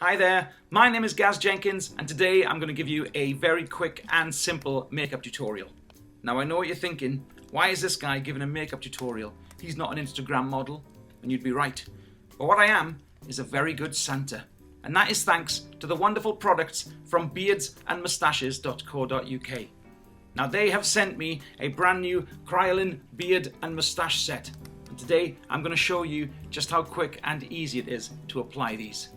Hi there, my name is Gaz Jenkins and today I'm going to give you a very quick and simple makeup tutorial. Now I know what you're thinking, why is this guy giving a makeup tutorial? He's not an Instagram model, and you'd be right. But what I am is a very good Santa, and that is thanks to the wonderful products from beardsandmoustaches.co.uk. Now they have sent me a brand new Kryolan beard and moustache set, and today I'm going to show you just how quick and easy it is to apply these.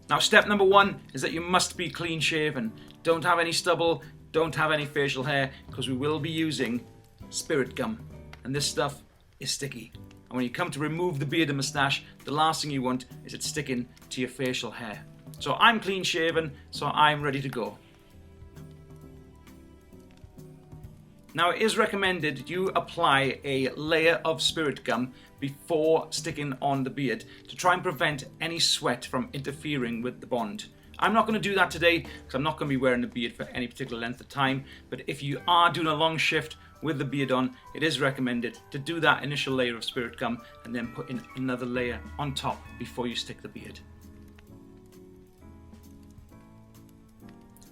Now step number one is that you must be clean shaven. Don't have any stubble, don't have any facial hair, because we will be using spirit gum, and this stuff is sticky. And when you come to remove the beard and moustache, the last thing you want is it sticking to your facial hair. So I'm clean shaven, so I'm ready to go. Now it is recommended you apply a layer of spirit gum before sticking on the beard to try and prevent any sweat from interfering with the bond. I'm not going to do that today because I'm not going to be wearing the beard for any particular length of time, but if you are doing a long shift with the beard on, it is recommended to do that initial layer of spirit gum and then put in another layer on top before you stick the beard.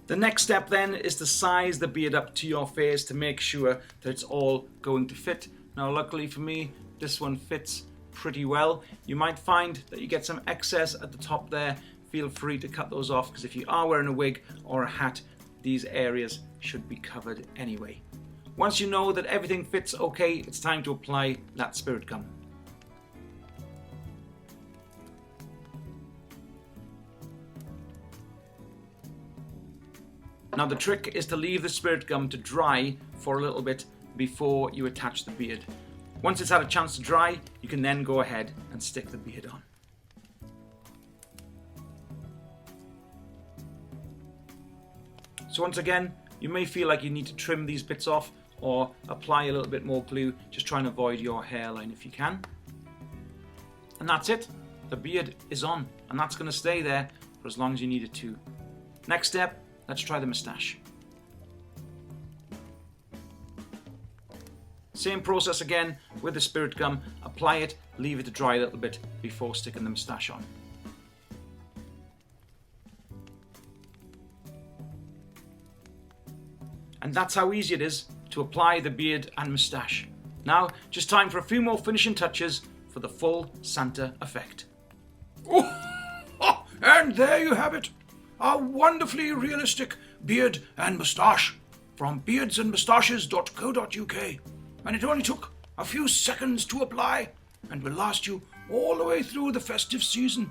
The next step then is to size the beard up to your face to make sure that it's all going to fit. Now luckily for me, this one fits pretty well. You might find that you get some excess at the top there. Feel free to cut those off, because if you are wearing a wig or a hat, these areas should be covered anyway. Once you know that everything fits okay, it's time to apply that spirit gum. Now the trick is to leave the spirit gum to dry for a little bit before you attach the beard. Once it's had a chance to dry, you can then go ahead and stick the beard on. So once again, you may feel like you need to trim these bits off or apply a little bit more glue. Just try and avoid your hairline if you can. And that's it. The beard is on, and that's going to stay there for as long as you need it to. Next step, let's try the moustache. Same process again with the spirit gum. Apply it, leave it to dry a little bit before sticking the moustache on. And that's how easy it is to apply the beard and moustache. Now, just time for a few more finishing touches for the full Santa effect. And there you have it. A wonderfully realistic beard and moustache from beardsandmoustaches.co.uk. And it only took a few seconds to apply and will last you all the way through the festive season.